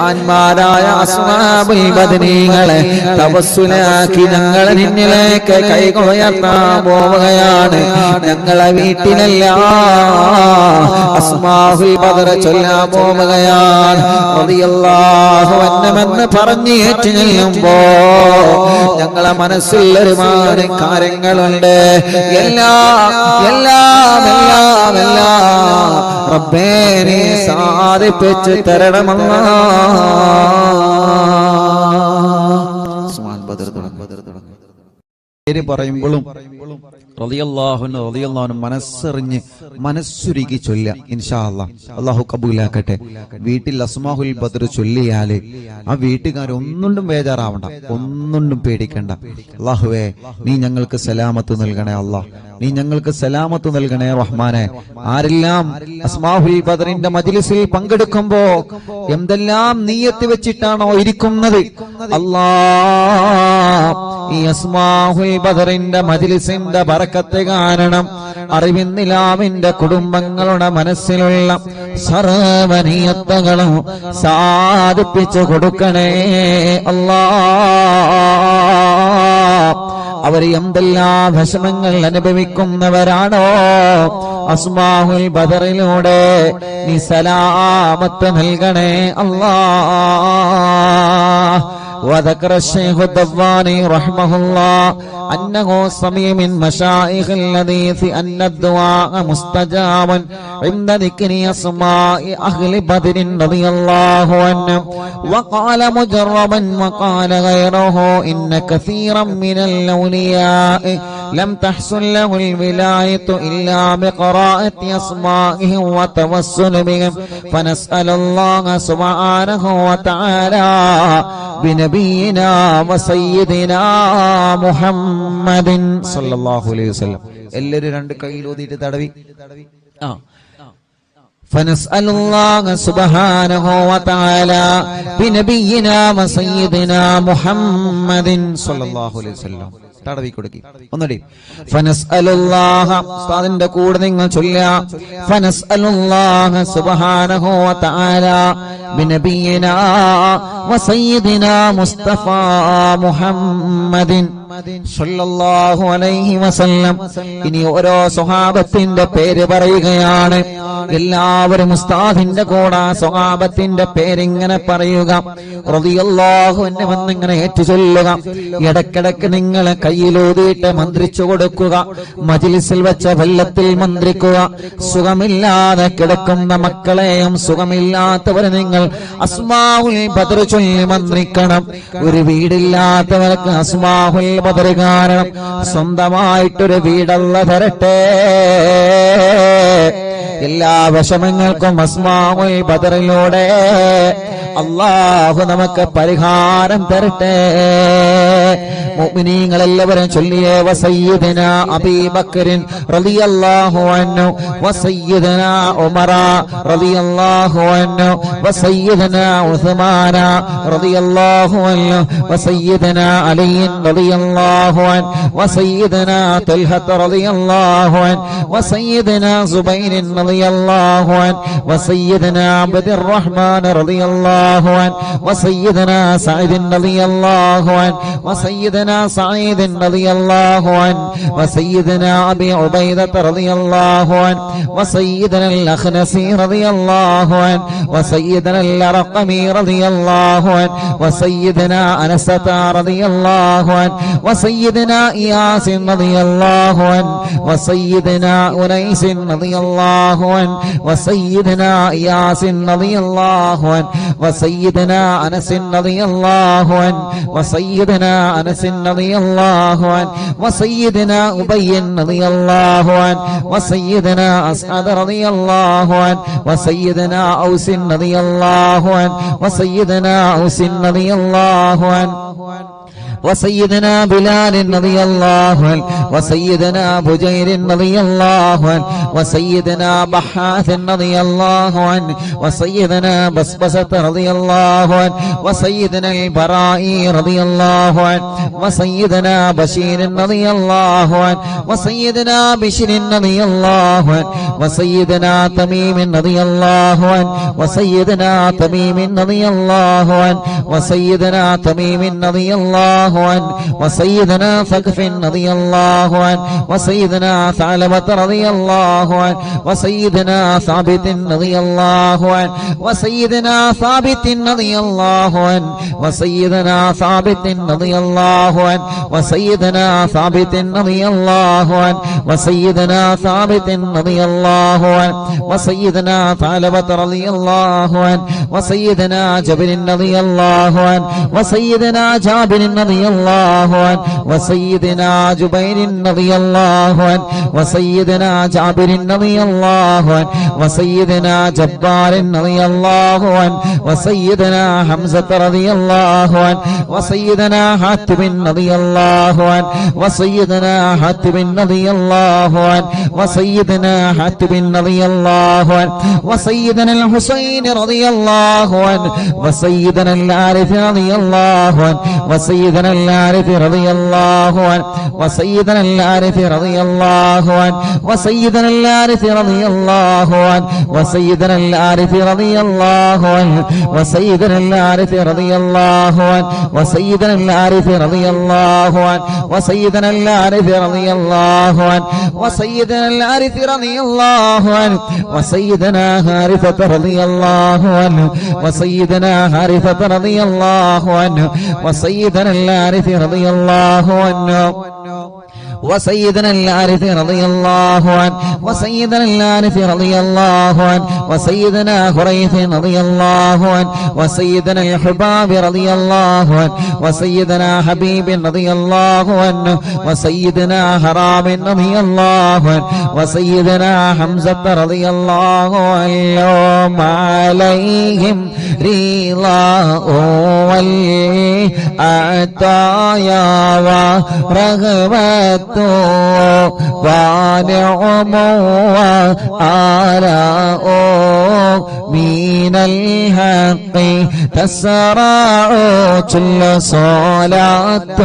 മഹാന്മാരായ അസ്ഹാബുൽ ബദരീങ്ങളെ തവസ്സുലാക്കി ഞങ്ങൾ നിന്നിലേക്ക് കൈകൾ ഉയർത്താൻ പോവുകയാണ്. ഞങ്ങളെ വീട്ടിലല്ല അസ്മാഉൽ ബദർ ചൊല്ലാൻ പോവുകയാണ്. റളിയല്ലാഹു അൻഹുമെന്ന് പറഞ്ഞു ഏറ്റു ചെല്ലുമ്പോ ഞങ്ങളെ മനസ്സിൽ ഒരുപാട് കാര്യങ്ങളുണ്ട്. എല്ലാം റബ്ബേ നീ സാധിപ്പിച്ച് തരണമല്ലാ. പേര് പറയുമ്പോഴും റളിയല്ലാഹു മനസ്സറിഞ്ഞ് മനസ്സുരുകി ചൊല്ല. ഇൻഷാ അല്ലാഹ് അല്ലാഹു കബൂലാക്കട്ടെ. വീട്ടിൽ അസ്മാഉൽ ബദർ ചൊല്ലിയാല് ആ വീട്ടുകാരൊന്നും ബേജാറാവണ്ട, ഒന്നും പേടിക്കണ്ട. അല്ലാഹുവേ നീ ഞങ്ങൾക്ക് സലാമത്ത് നൽകണേ അല്ലാഹ്, നീ ഞങ്ങൾക്ക് സലാമത്ത് നൽകണേ റഹ്മാനെ. ആരെല്ലാം അസ്മാഉൽ ബദറിന്റെ മജ്ലിസിൽ പങ്കെടുക്കുമ്പോ എന്തെല്ലാം നിയ്യത്ത് വെച്ചിട്ടാണോ ഇരിക്കുന്നത്, അല്ലാഹ് ഈ അസ്മാഉൽ ബദറിന്റെ മജ്ലിസിന്റെ ബറക്കത്ത് കാരണം അറിവിന്നിലാമിന്റെ കുടുംബങ്ങളുടെ മനസ്സിലുള്ള സർവ്വനിയത്തുകളും സാധിപ്പിച്ചു കൊടുക്കണേ അല്ലാഹ്. അവർ എന്തെല്ലാം വിഷമങ്ങൾ അനുഭവിക്കുന്നവരാണോ അസ്മാഉൽ ബദറിലൂടെ നീ സലാമത്ത് നൽകണേ അല്ലാഹ്. وذكر الشيخ الضباني رحمه الله أنه سمع من مشايخ الحديث أن الدعاء مستجاب عند ذكر أسماء أهل بدر رضي الله عنهم. وقال مجربا وقال غيره إن كثيرا من الأولياء لم تحصل له الولاية إلا بقراءة أسمائهم وتوسل بهم فنسأل الله سبحانه وتعالى بنبينا وسيدنا محمد صلى الله عليه وسلم. എല്ലാവരും രണ്ട് കൈയിൽ ഊതിയിട്ട് തടവി فنسأل الله سبحانه وتعالى بنبينا وسيدنا محمد صلى الله عليه وسلم. തടവി കൊടുക്കി ഒന്നുകൂടി. ഫനസ്അലുല്ലാഹ ഉസ്താദിന്റെ കൂടെ നിങ്ങൾ ചൊല്ലുക. ഫനസ്അലുല്ലാഹ സുബ്ഹാനഹു വ തആല ബിനബിയിനാ വസയ്യിദിനാ മുസ്തഫ മുഹമ്മദിൻ സല്ലല്ലാഹു അലൈഹി വസല്ലം. ഇനി ഓരോ സ്വഹാബത്തിന്റെ പേര് പറയുകയാണ്. എല്ലാവരും ഉസ്താദിന്റെ കൂടെ സ്വഹാബത്തിന്റെ പേരിങ്ങനെ പറയുക. റളിയല്ലാഹു അൻഹു എന്നിങ്ങനെ ഏറ്റുചൊല്ലുക. ഇടക്കിടക്ക് നിങ്ങൾ കയ്യിലൂതിയിട്ട് മന്ത്രിച്ചു കൊടുക്കുക. മജ്ലിസിൽ വെച്ച വെള്ളത്തിൽ മന്ത്രിക്കുക. സുഖമില്ലാതെ കിടക്കുന്ന മക്കളെയും സുഖമില്ലാത്തവരെ നിങ്ങൾ അസ്മാഉൽ ബദർ ചൊല്ലി മന്ത്രിക്കണം. ഒരു വീടില്ലാത്തവർക്ക് അസ്മാഉൽ ബദർ കാരണം സ്വന്തമായിട്ടൊരു വീടല്ല തരട്ടെ. എല്ലാ വിഷമങ്ങൾക്കും അസ്മാഉൽ ബദറിലൂടെ അല്ലാഹു നമുക്ക് പരിഹാരം തരട്ടെ. മുഅ്മിനീങ്ങൾ എല്ലാവരും ചൊല്ലിയേ വസയ്യിദനാ അബീബക്കറിൻ റളിയല്ലാഹു അൻഹു വസയ്യിദനാ ഉമറ റളിയല്ലാഹു അൻഹു വസയ്യിദനാ ഉസ്മാന റളിയല്ലാഹു അൻഹു വസയ്യിദനാ അലി റളിയല്ലാഹു അൻഹു വസയ്യിദനാ തൽഹ റളിയല്ലാഹു അൻഹു വസയ്യിദനാ സുബൈർ റളിയല്ലാഹു അൻഹു വസയ്യിദനാ അബ്ദുർ റഹ്മാൻ റളിയല്ലാഹു അൻഹു വസയ്യിദനാ സഈദ് റളിയല്ലാഹു അൻഹു വസയ്യിദനാ سعيد رضي الله عنه وسيدنا أبي عبيدة رضي الله عنه وسيدنا الأخنسي رضي الله عنه وسيدنا الأرقمي رضي الله عنه وسيدنا أنسة رضي الله عنه وسيدنا إياس رضي الله عنه وسيدنا أنيس رضي الله عنه وسيدنا إياس رضي الله عنه وسيدنا أنس رضي الله عنه وسيدنا أنس رضي الله عنه وسيدنا أبي رضي الله عنه وسيدنا أسعد رضي الله عنه وسيدنا أوس رضي الله عنه وسيدنا أوس رضي الله عنه وسيدنا بلال رضي الله عنه وسيدنا بجير رضي الله عنه وسيدنا بحاث رضي الله عنه وسيدنا بسبسة رضي الله عنه وسيدنا البراء رضي الله عنه وسيدنا بشير رضي الله عنه وسيدنا بشر رضي الله عنه وسيدنا تميم رضي الله عنه وسيدنا تميم رضي الله عنه وسيدنا تميم رضي الله عنه وسيدنا ثقف رضي الله عنه وسيدنا ثعلبة رضي الله عنه وسيدنا ثابت رضي الله عنه وسيدنا ثابت رضي الله عنه وسيدنا ثابت رضي الله عنه وسيدنا ثابت رضي الله عنه وسيدنا ثابت رضي الله عنه وسيدنا ثعلبة رضي الله عنه وسيدنا جابر رضي الله عنه وسيدنا جابر رضي الله عنه وسيدنا جبير رضي الله عنه وسيدنا جابر رضي الله عنه وسيدنا جبار رضي الله عنه وسيدنا حمزة رضي الله عنه وسيدنا حاتم رضي الله عنه وسيدنا حاتم رضي الله عنه وسيدنا حاتم رضي الله عنه وسيدنا الحسين رضي الله عنه وسيدنا العارف رضي الله عنه وسيدنا العارف رضي الله عنه وسيدنا العارف رضي الله عنه وسيدنا العارف رضي الله عنه وسيدنا العارف رضي الله عنه وسيدنا العارف رضي الله عنه وسيدنا العارف رضي الله عنه وسيدنا العارف رضي الله عنه وسيدنا العارف رضي الله عنه وسيدنا حارثة رضي الله عنه وسيدنا حارثة رضي الله عنه وسيدنا العارف رضي الله عنه وسيدنا العارف رضي الله عنه وسيدنا العارف رضي الله عنه وسيدنا خريث رضي الله عنه وسيدنا الحباب رضي الله عنه وسيدنا حبيب رضي الله عنه وسيدنا حرام رضي الله عنه وسيدنا حمزة رضي الله عنهم عليهم رضاء والعطايا ورغبة ونعم وآلاء من الحق تسرع كل صلاة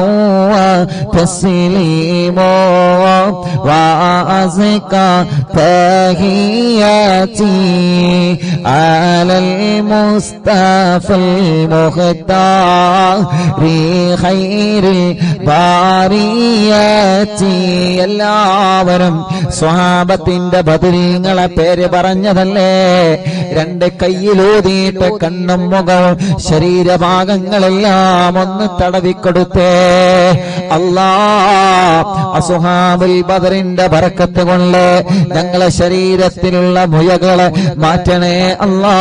وتسليم وأزكى تحياتي على المصطفى المختار خير البريات. എല്ലാവരും സ്വഹാബത്തിന്റെ ബദരീങ്ങളെ പേര് പറഞ്ഞതല്ലേ? രണ്ട് കയ്യിലൂതിയിട്ട് കണ്ണും മുഖവും ശരീരഭാഗങ്ങളെല്ലാം ഒന്ന് തടവിക്കൊടുത്തേ. അല്ലാ, അസ്ഹാബുൽ ബദറിന്റെ ബറക്കത്ത് കൊണ്ട് ഞങ്ങളെ ശരീരത്തിലുള്ള മുയകളെ മാറ്റണേ അല്ലാ.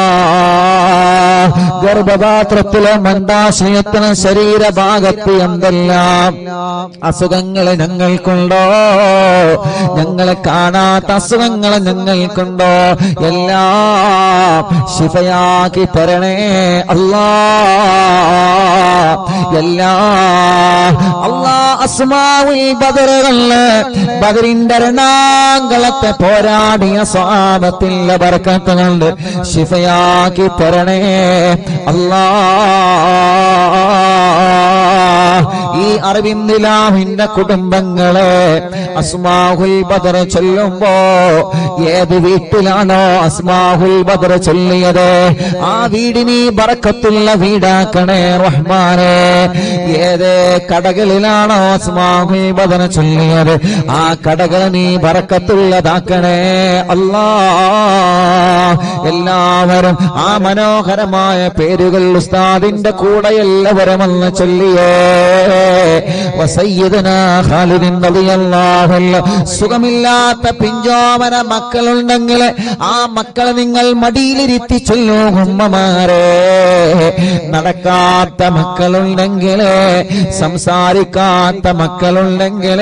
ഗർഭപാത്രത്തിലെ മന്ദാശയത്തിന് ശരീരഭാഗത്ത് എന്തെല്ലാം അസുഖങ്ങൾ ഞങ്ങൾക്കുണ്ടോ, ഞങ്ങളെ കാണാത്ത അസുഖങ്ങൾ ഞങ്ങൾക്കുണ്ടോ, എല്ലാം ശിഫയാക്കി തരണേ അല്ലാ. അല്ലാ അസ്മാഉൽ ബദറുകളില് ബദറിന്റെ രണാങ്കളത്തെ പോരാടിയ സ്വഹാബത്തിന്റെ ബർക്കത്ത് കൊണ്ട് ശിഫയാക്കി തരണേ അല്ലാ. ഈ അറബിന്ദിലാഹിന്റെ കുടുംബങ്ങളെ അസ്മാഉൽ ബദർ ചൊല്ലുമ്പോ ഏത് വീട്ടിലാണോ അസ്മാഉൽ ബദർ ചൊല്ലിയത് ആ വീടിന് ബറക്കത്തുള്ള വീടാക്കണേ റഹ്മാനേ. ഏത് കടകളിലാണോ അസ്മാഉൽ ബദർ ചൊല്ലിയത് ആ കടകൾ നീ ബറക്കത്തുള്ളതാക്കണേ അല്ലാ. എല്ലാവരും ആ മനോഹരമായ പേരുകൾ ഉസ്താദിന്റെ കൂടെ എല്ലാവരും ഒന്ന് ചൊല്ലിയേ. വസയ്യിദുനാ ഖാലിദ് റളിയല്ലാഹു അൻഹു. സുഖമില്ലാത്ത പിഞ്ചോമന മക്കളുണ്ടെങ്കിൽ ആ മക്കളെ നിങ്ങൾ മടിയിലിരുത്തി ചൊല്ലൂ ഉമ്മമാരെ. നടക്കാത്ത മക്കളുണ്ടെങ്കിൽ, സംസാരിക്കാത്ത മക്കളുണ്ടെങ്കിൽ,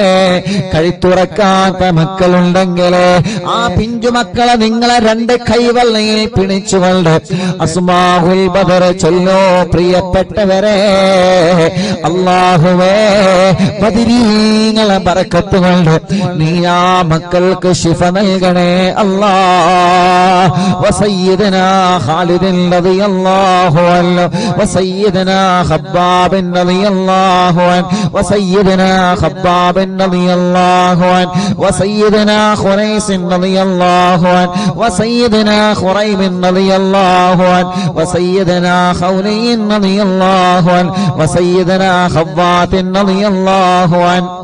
കഴുത്തുറക്കാത്ത മക്കളുണ്ടെങ്കിൽ ആ പിഞ്ചു മക്കളെ നിങ്ങളെ രണ്ട് കൈവെള്ളയിൽ പിടിച്ചുകൊണ്ട് അസ്മാഉൽ ബദർ ചൊല്ലോ. പ്രിയപ്പെട്ടവരെ, അല്ലാഹു അല്ലാഹുവേ ബദരീങ്ങളെ ബറക്കത്ത് കൊണ്ട് നീ ആ മക്കൾക്ക് ശിഫ നൽകണേ അല്ലാഹ്. വസയ്യിദനാ ഖാലിദ് റളിയല്ലാഹു അൻഹു വസയ്യിദനാ ഖബ്ബാബ് റളിയല്ലാഹു അൻഹു വസയ്യിദനാ ഖബ്ബാബ് റളിയല്ലാഹു അൻഹു വസയ്യിദനാ ഖുറൈസ് റളിയല്ലാഹു അൻഹു വസയ്യിദനാ ഖുറൈബ് റളിയല്ലാഹു അൻഹു വസയ്യിദനാ ഖൗലി റളിയല്ലാഹു അൻഹു വസയ്യിദനാ ഖവ്വാത്ത് റളിയല്ലാഹു അൻഹു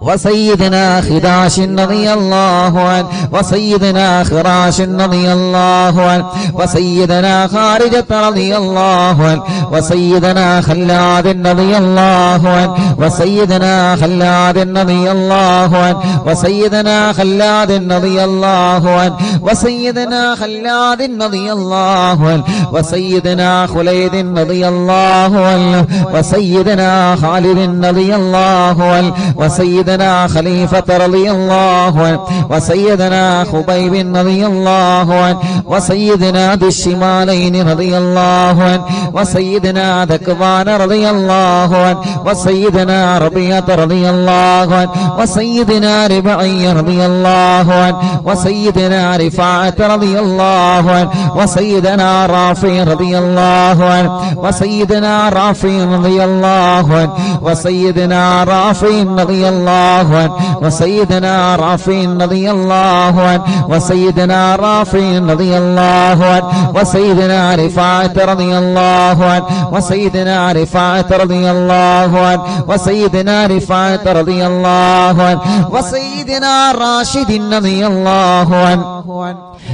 وسيدنا خداش رضي الله عنه وسيدنا خراش رضي الله عنه وسيدنا خارجة رضي الله عنه وسيدنا خلاد رضي الله عنه وسيدنا خلاد رضي الله عنه وسيدنا خلاد رضي الله عنه وسيدنا خلاد رضي الله عنه وسيدنا خليد رضي الله عنه وسيدنا خالد رضي الله عنه وسيدنا خليفة رضي الله عنه وسيدنا خبيب رضي الله عنه وسيدنا ذي الشمالين رضي الله عنه وسيدنا ذكوان رضي الله عنه وسيدنا ربيعة رضي الله عنه وسيدنا ربعي رضي الله عنه وسيدنا رفاعة رضي الله عنه وسيدنا رافع رضي الله عنه وسيدنا رافع رضي الله عنه وسيدنا رافع رضي الله عنه وسيدنا رافع رضي الله عنه وسيدنا رافع رضي الله عنه وسيدنا رفاعة رضي الله عنه وسيدنا رفاعة رضي الله عنه وسيدنا رفاعة رضي الله عنه وسيدنا راشد رضي الله عنه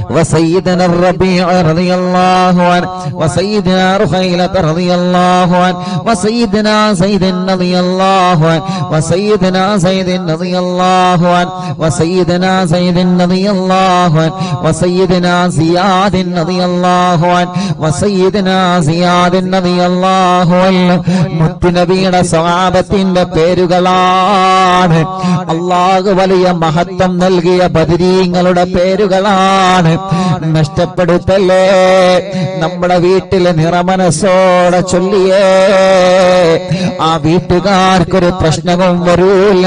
وسيدنا الربيع رضي الله عنه وسيدنا رخيلة رضي الله عنه وسيدنا زيد رضي الله عنه وسيدنا زيد رضي الله عنه وسيدنا زيد رضي الله عنه وسيدنا زياد رضي الله عنه وسيدنا زياد رضي الله عنه മുത്തുനബിയുടെ സ്വഹാബത്തിന്റെ പേരുകളാണ്. അല്ലാഹു വലിയ മഹത്വം നൽകിയ ബദരീങ്ങളുടെ പേരുകളാണ്. നഷ്ടപ്പെടുത്തല്ലേ. നമ്മുടെ വീട്ടിലെ നിറമനസ്സോടെ ചൊല്ലിയേ ആ വീട്ടുകാർക്കൊരു പ്രശ്നവും വരൂല.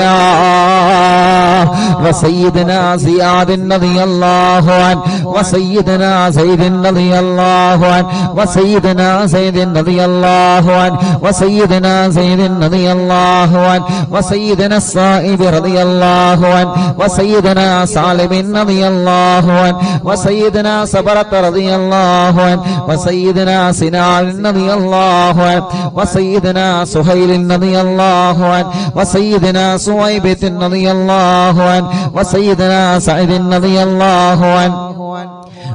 وسيدنا زياد رضي الله عنه وسيدنا زيد رضي الله عنه وسيدنا زيد رضي الله عنه وسيدنا زيد رضي الله عنه وسيدنا الصائب رضي الله عنه وسيدنا سالم رضي الله عنه وسيدنا صبرة رضي الله عنه وسيدنا سنان رضي الله عنه وسيدنا سهيل رضي الله عنه وسيدنا سويبة رضي الله عنه وسيدنا سعيد رضي الله عنه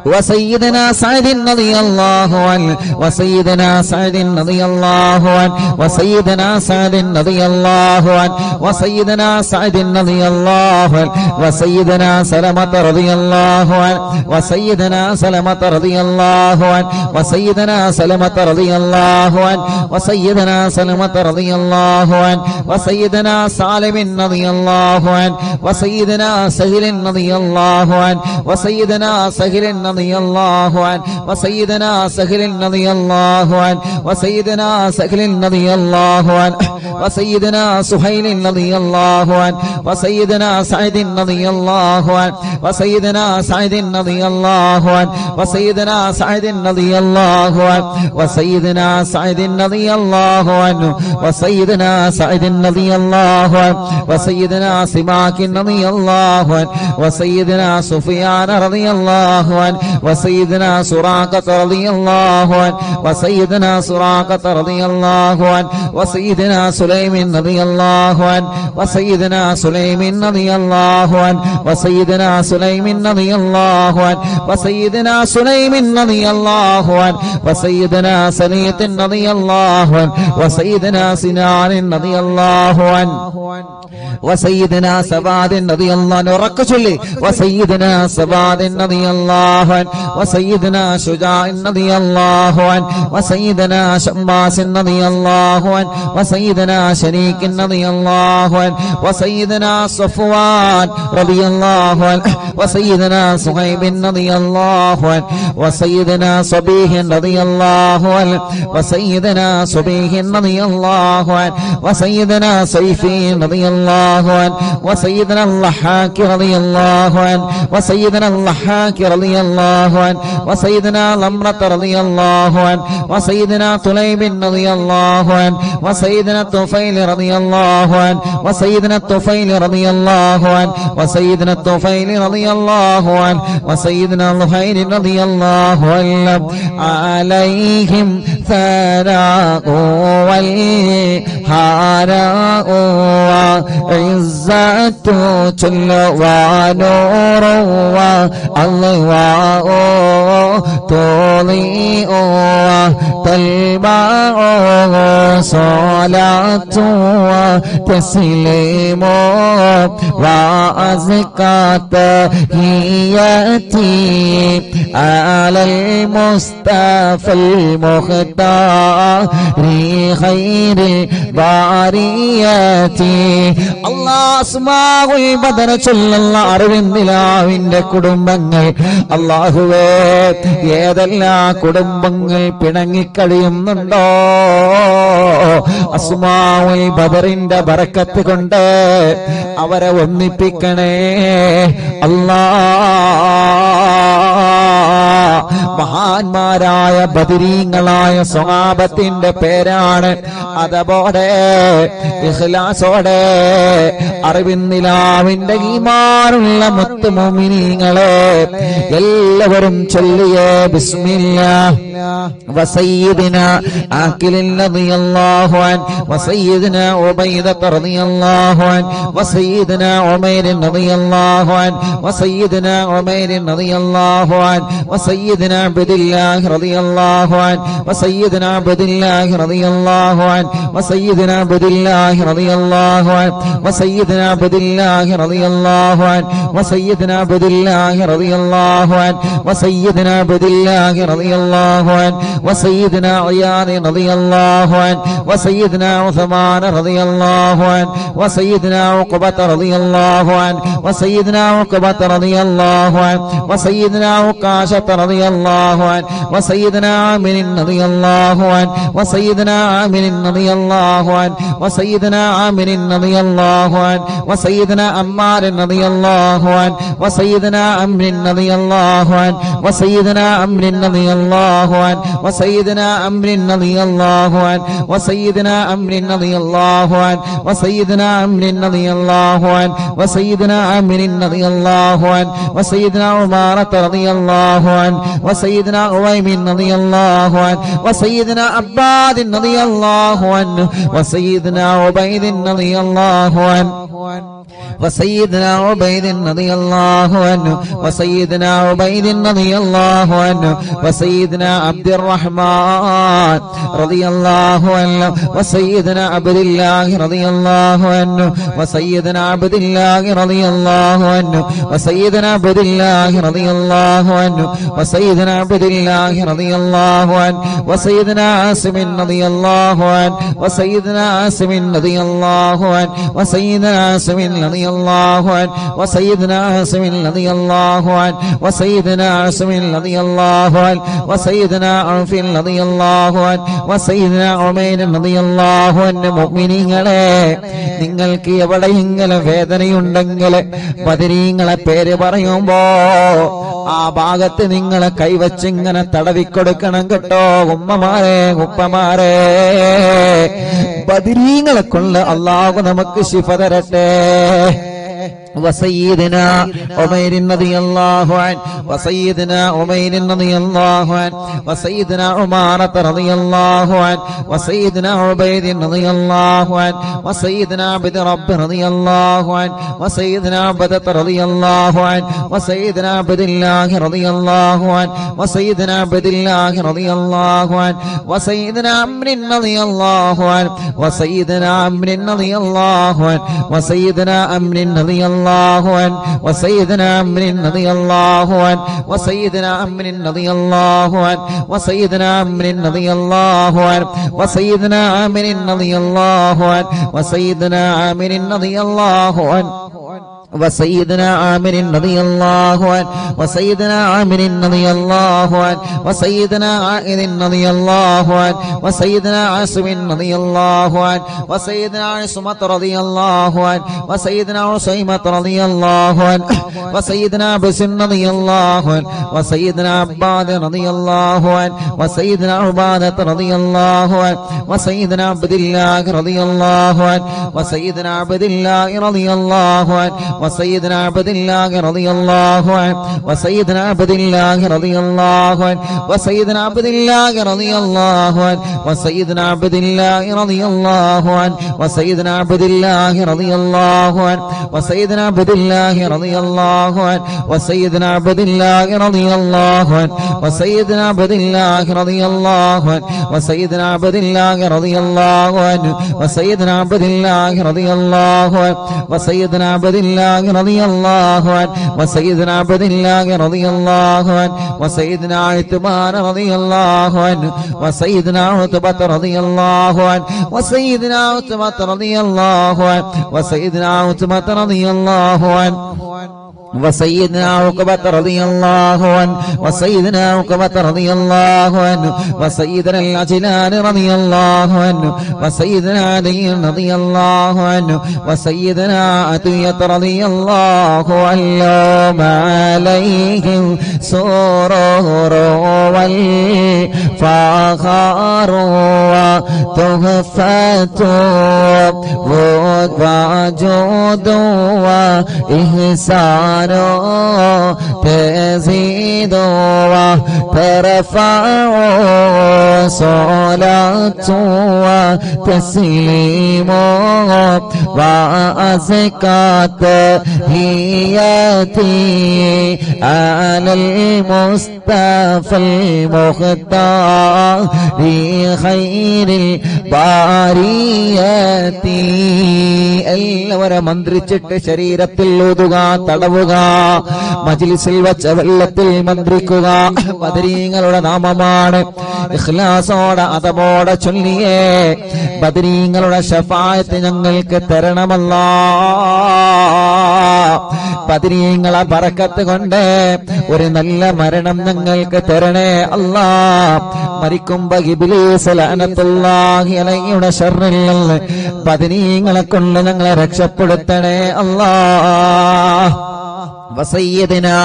وسيدنا سعد رضي الله عنه وسيدنا سعد رضي الله عنه وسيدنا سعد رضي الله عنه وسيدنا سعد رضي الله عنه وسيدنا سلمة رضي الله عنه وسيدنا سلمة رضي الله عنه وسيدنا سلمة رضي الله عنه وسيدنا سلمة رضي الله عنه وسيدنا سالم رضي الله عنه وسيدنا سهل رضي الله عنه وسيدنا سهل رضي الله عنه وسيدنا سهل رضي الله عنه وسيدنا سهل رضي الله عنه وسيدنا سهيل رضي الله عنه وسيدنا سعيد رضي الله عنه وسيدنا سعيد رضي الله عنه وسيدنا سعيد رضي الله عنه وسيدنا سعيد رضي الله عنه وسيدنا سعيد رضي الله عنه وسيدنا سماك رضي الله عنه وسيدنا سفيان رضي الله عنه وسيدنا سراقة رضي الله عنه وسيدنا سراقة رضي الله عنه وسيدنا سليم رضي الله عنه وسيدنا سليم رضي الله عنه وسيدنا سليم رضي الله عنه وسيدنا سليم رضي الله عنه وسيدنا سليط رضي الله عنه وسيدنا سنان رضي الله عنه وسيدنا سباد رضي الله عنه ركز لي وسيدنا سباد رضي الله عنه وسيدنا شجاع رضي الله عنه وسيدنا شماس رضي الله عنه وسيدنا شريك رضي الله عنه وسيدنا صفوان رضي الله عنه وسيدنا صهيب رضي الله عنه وسيدنا صبيح رضي الله عنه وسيدنا صبيح رضي الله عنه وسيدنا سيفي رضي الله عنه وسيدنا اللحاك رضي الله عنه وسيدنا اللحاك رضي الله عنه وسيدنا لمرة رضي الله عنه وسيدنا طليب رضي الله عنه وسيدنا الطفيل رضي الله عنه وسيدنا الطفيل رضي الله عنه وسيدنا الطفيل رضي الله عنه وسيدنا لهير رضي الله عنه عليهم ثناء والهراء وعزة جل ونور واللواء تضيء وتلمع صلاة وتسليم وأزكى تحياتي على المصطفى المختار خير البريات الله അസ്മാഉൽ ബദർ ചൊല്ലുന്ന അറിവിന്ദിലാവിന്റെ കുടുംബങ്ങൾ അല്ലാഹുവേ ഏതെല്ലാം കുടുംബങ്ങൾ പിണങ്ങിക്കഴിയുന്നുണ്ടോ അസ്മാഉൽ ബദറിന്റെ ബറക്കത്ത് കൊണ്ട് അവരെ ഒന്നിപ്പിക്കണേ മഹാന്മാരായ ബദരീങ്ങളായ സ്വഹാബത്തിന്റെ പേരാണ്. അതോടെ ഇഖ്ലാസോടെ അറിവിന്നിലാവിന്റെ ഈമാനുള്ള മുത്ത് മുഅ്മിനീങ്ങളെ എല്ലാവരും ചൊല്ലിയേ ബിസ്മില്ലാഹ് വസയ്യിദിനാ ആഖിലിൻ റളിയല്ലാഹു അൻഹു വസയ്യിദിനാ ഉബൈദത റളിയല്ലാഹു അൻഹു വസയ്യിദിനാ ഉമൈർ റളിയല്ലാഹു അൻഹു വസയ്യിദിനാ ഉമൈർ റളിയല്ലാഹു അൻഹു വസയ്യിദിനാ അബ്ദുല്ലാഹ് റളിയല്ലാഹു അൻഹു വസയ്യിദിനാ അബ്ദുല്ലാഹ് റളിയല്ലാഹു അൻഹു വസയ്യിദിനാ അബ്ദുല്ലാഹ് റളിയല്ലാഹു അൻഹു വസയ്യിദിനാ അബ്ദുല്ലാഹ് റളിയല്ലാഹു അൻഹു വസയ്യിദിനാ അബ്ദുല്ലാഹ് റളിയല്ലാഹു അൻഹു വസയ്യിദിനാ അബ്ദുല്ലാഹ് റളിയല്ലാഹു അൻഹു വസയ്യിദിനാ ഇയാദ് റളിയല്ലാഹു അൻഹു വസയ്യിദിനാ ഉസ്മാൻ റളിയല്ലാഹു അൻഹു വസയ്യിദിനാ ഉഖബത റളിയല്ലാഹു അൻഹു വസയ്യിദിനാ ഉഖബത റളിയല്ലാഹു അൻഹു വസയ്യിദിനാ ഉഖാശത റളിയല്ലാഹു അൻഹു വസയ്യിദിനാ ആമിർ റളിയല്ലാഹു അൻഹു വസയ്യിദിനാ ആമിർ റളിയല്ലാഹു അൻഹു വസയ്യിദിനാ ആമിർ റളിയല്ലാഹു അൻഹു വസയ്യിദിനാ അമ്മാർ റളിയല്ലാഹു അൻഹു വസയ്യിദിനാ അംർ റളിയല്ലാഹു അൻഹു വസയ്യിദിനാ അംർ റളിയല്ലാഹു അൻഹു വസയ്യിദിനാ അംർ റളിയല്ലാഹു അൻഹു വസയ്യിദിനാ അംർ റളിയല്ലാഹു അൻഹു വസയ്യിദിനാ അംർ റളിയല്ലാഹു അൻഹു വസയ്യിദിനാ ആമിർ റളിയല്ലാഹു അൻഹു വസയ്യിദിനാ ഉമാറത റളിയല്ലാഹു അൻഹു വസയ്യിദിനാ ഉവൈമിൻ റളിയല്ലാഹു അൻഹു വസയ്യിദിനാ അബ്ബാദ് റളിയല്ലാഹു അൻഹു വസയ്യിദിനാ ഉബൈദ് റളിയല്ലാഹു അൻഹു وسيدنا عبيد رضي الله عنه وسيدنا عبيد رضي الله عنه وسيدنا عبد الرحمن رضي الله عنه وسيدنا عبد الله رضي الله عنه وسيدنا عبد الله رضي الله عنه وسيدنا عبد الله رضي الله عنه وسيدنا عبد الله رضي الله عنه وسيدنا عاصم رضي الله عنه وسيدنا عاصم رضي الله عنه وسيدنا عاصم رضي الله عنه وسيدنا عاصم رضي الله عنه وسيدنا عاصم رضي الله عنه وسيدنا عوف رضي الله عنه وسيدنا عمير رضي الله عنه മുഅ്മിനീങ്ങളെ നിങ്ങൾക്ക് എവിടെയെങ്കിലും വേദനയുണ്ടെങ്കിൽ ബദരീങ്ങളെ പേര് പറയുമ്പോ ആ ഭാഗത്ത് നിങ്ങളെ കൈവച്ച് ഇങ്ങനെ തടവിക്കൊടുക്കണം കേട്ടോ. ഉമ്മമാരെ ഉപ്പമാരെ ബദരീങ്ങളെ കൊണ്ട് അല്ലാഹു നമുക്ക് ശിഫ തരട്ടെ. وسيدنا عمير رضي الله عنه وسيدنا عمير رضي الله عنه وسيدنا عمارة رضي الله عنه وسيدنا عبيد رضي الله عنه وسيدنا عبد رب رضي الله عنه وسيدنا عبدة رضي الله عنه وسيدنا عبد الله رضي الله عنه وسيدنا عبد الله رضي الله عنه وسيدنا عمرو رضي الله عنه وسيدنا عمرو رضي الله عنه وسيدنا عمرو رضي الله الله عنه وسيدنا عمرو رضي الله عنه وسيدنا عمرو رضي الله عنه وسيدنا عمرو رضي الله عنه وسيدنا عمرو رضي الله عنه وسيدنا عمرو رضي الله عنه وسيدنا عامر رضي الله عنه وسيدنا عامر رضي الله عنه وسيدنا عائذ رضي الله عنه وسيدنا عاصم رضي الله عنه وسيدنا عصمة رضي الله عنه وسيدنا عصيمة رضي الله عنه وسيدنا بسن رضي الله عنه وسيدنا عباد رضي الله عنه وسيدنا عبادة رضي الله عنه وسيدنا عبد الله رضي الله عنه وسيدنا عبد الله رضي الله عنه وسيدنا عبد الله رضي الله عنه وسيدنا عبد الله رضي الله عنه وسيدنا عبد الله رضي الله عنه وسيدنا عبد الله رضي الله عنه وسيدنا عبد الله رضي الله عنه وسيدنا عبد الله رضي الله عنه وسيدنا عبد الله رضي الله عنه وسيدنا عبد الله رضي الله عنه وسيدنا عبد الله رضي الله عنه وسيدنا عبد الله رضي الله عنه وسيدنا عبد الله رضي الله عنه وسيدنا عبد الله رضي الله عنه وسيدنا عثمان رضي الله عنه وسيدنا عتبة رضي الله عنه وسيدنا عتبة رضي الله عنه وسيدنا عتبة رضي الله عنه وسيدنا عقبة رضي الله عنه وسيدنا عقبة رضي الله عنه وسيدنا العجلان رضي الله عنه وسيدنا علي رضي الله عنه وسيدنا عطية رضي الله عنه عليهم سرور والفخر وتحفة وجود وإحسان تزيد وترفع صلاة وتسليم وأزكى تحياتي على المصطفى المختار خير الباريات എല്ലാവരും മന്ത്രിച്ചിട്ട് ശരീരത്തിൽ ഊതുക, തടവുക, മജ്ലിസിൽ വച്ച വെള്ളത്തിൽ മന്ത്രിക്കുക. ബദരീങ്ങളുടെ നാമമാണ്. ഇഖ്ലാസോടെ അതബോടെ ചൊല്ലിയേ ബദരീങ്ങളുടെ ശഫാഅത്ത് ഞങ്ങൾക്ക് തരണമല്ലാ. ബദരീങ്ങളെ ബറക്കത്ത് കൊണ്ട് ഒരു നല്ല മരണം ഞങ്ങൾക്ക് തരണേ അല്ലാ. മരിക്കുമ്പോ ഇബ്ലീസ് ലഅനത്തുല്ലാഹി അലൈഹിയുടെ ശർറിൽ നിന്ന് ബദരീങ്ങളെ കൊണ്ട് ഞങ്ങളെ രക്ഷപ്പെടുത്തണേ അല്ലാ. وسيدنا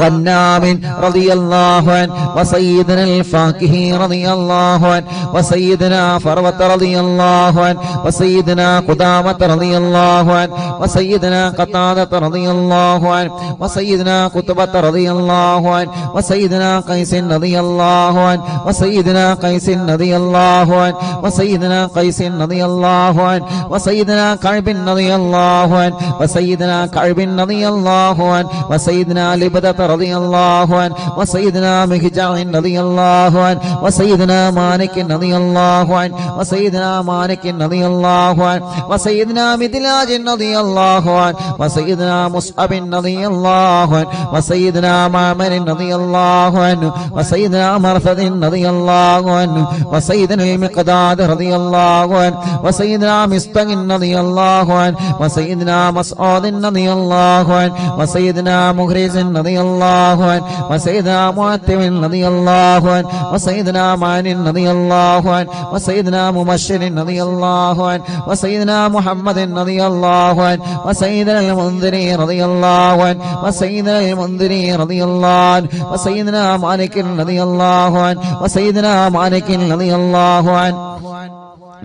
غنام رضي الله عنه وسيدنا الفاكهي رضي الله عنه وسيدنا فروة رضي الله عنه وسيدنا قدامة رضي الله عنه وسيدنا قتادة رضي الله عنه وسيدنا قطبة رضي الله عنه وسيدنا قيس رضي الله عنه وسيدنا قيس رضي الله عنه وسيدنا قيس رضي الله عنه وسيدنا كعب رضي الله عنه وسيدنا كعب رضي الله عنه وسيدنا لبدة رضي الله عنه وسيدنا مهجع رضي الله عنه وسيدنا مالك رضي الله عنه وسيدنا مالك رضي الله عنه وسيدنا مدلاج رضي الله عنه وسيدنا مصعب رضي الله عنه وسيدنا معمر رضي الله عنه وسيدنا مرثد رضي الله عنه وسيدنا المقداد رضي الله عنه وسيدنا مستق رضي الله عنه وسيدنا مسعود رضي الله عنه وسيدنا مغرز رضي الله عنه وسيدنا معتم رضي الله عنه وسيدنا معن رضي الله عنه وسيدنا مبشر رضي الله عنه وسيدنا محمد رضي الله عنه وسيدنا المنذري رضي الله عنه وسيدنا المنذري رضي الله عنه وسيدنا مالك رضي الله عنه وسيدنا مالك رضي الله عنه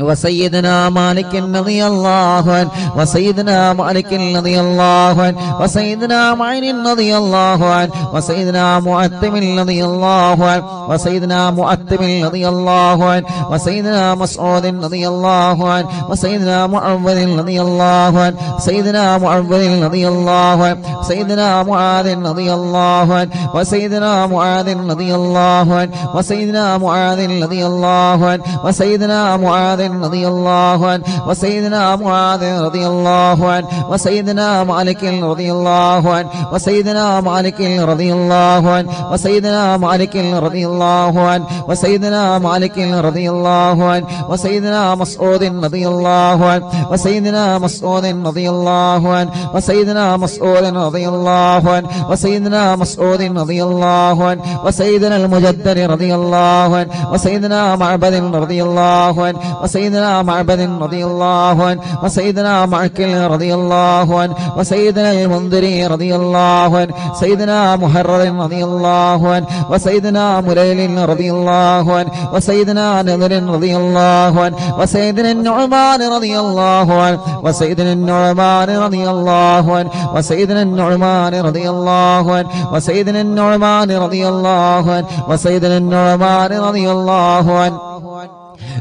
وسيدنا مالك رضي الله عنه وسيدنا مالك رضي الله عنه وسيدنا معين رضي الله عنه وسيدنا معتم رضي الله عنه وسيدنا معتم رضي الله عنه وسيدنا مسعود رضي الله عنه وسيدنا معوذ رضي الله عنه سيدنا معوذ رضي الله عنه سيدنا معاذ رضي الله عنه وسيدنا معاذ رضي الله عنه وسيدنا معاذ رضي الله عنه وسيدنا معاذ رضي الله عنه وسيدنا معاذ رضي الله عنه وسيدنا مالك رضي الله عنه وسيدنا مالك رضي الله عنه وسيدنا مالك رضي الله عنه وسيدنا مالك رضي الله عنه وسيدنا مسعود رضي الله عنه وسيدنا مسعود رضي الله عنه وسيدنا مسعود رضي الله عنه وسيدنا مسعود رضي الله عنه وسيدنا المجدد رضي الله عنه وسيدنا معبد رضي الله عنه وسيدنا معبد رضي الله عنه وسيدنا معكل رضي الله عنه وسيدنا المنذري رضي الله عنه سيدنا محرر رضي الله عنه وسيدنا مليل رضي الله عنه وسيدنا نذر رضي الله عنه وسيدنا النعمان رضي الله عنه وسيدنا النعمان رضي الله عنه وسيدنا النعمان رضي الله عنه وسيدنا النعمان رضي الله عنه وسيدنا النعمان رضي الله عنه